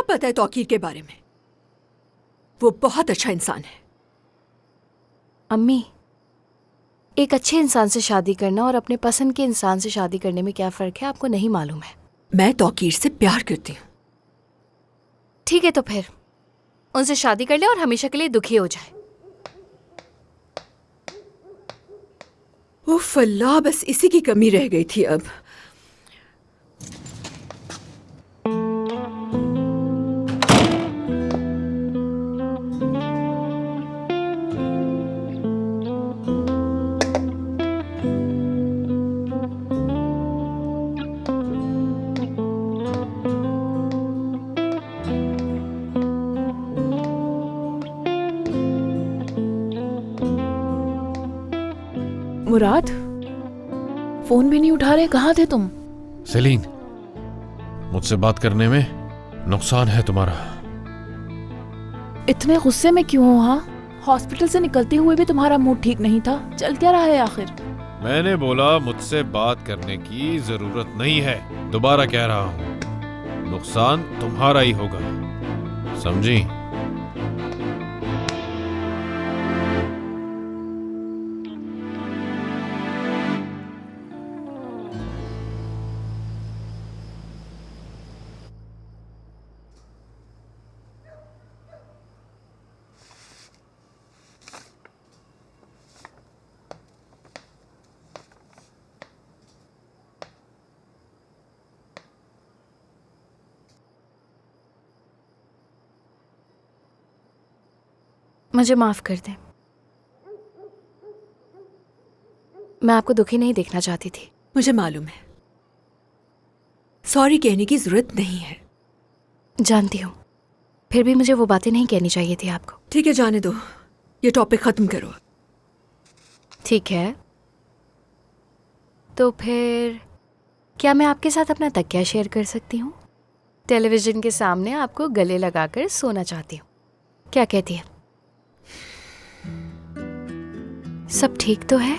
पता है तौकीर के बारे में? वो बहुत अच्छा इंसान है। अम्मी, एक अच्छे इंसान से शादी करना और अपने पसंद के इंसान से शादी करने में क्या फ़र्क है आपको नहीं मालूम है। मैं तौकीर से प्यार करती हूँ। ठीक है तो फिर उनसे शादी कर ले और हमेशा के लिए दुखी हो जाए। उफ अल्लाह, बस इसी की कमी रह गई थी अब। मुराद, फोन भी नहीं उठा रहे, कहाँ थे तुम? सेलीन, मुझसे बात करने में नुकसान है तुम्हारा। इतने गुस्से में क्यों हो? हाँ, हॉस्पिटल से निकलते हुए भी तुम्हारा मूड ठीक नहीं था। चल क्या रहा है आखिर? मैंने बोला मुझसे बात करने की जरूरत नहीं है। दोबारा कह रहा हूँ, नुकसान तुम्हारा ही होगा, समझी? मुझे माफ़ कर दें, मैं आपको दुखी नहीं देखना चाहती थी। मुझे मालूम है, सॉरी कहने की जरूरत नहीं है। जानती हूँ, फिर भी मुझे वो बातें नहीं कहनी चाहिए थी आपको। ठीक है, जाने दो, ये टॉपिक खत्म करो। ठीक है, तो फिर क्या मैं आपके साथ अपना तकिया शेयर कर सकती हूँ? टेलीविज़न के सामने आपको गले लगाकर सोना चाहती हूँ, क्या कहती है? सब ठीक तो है?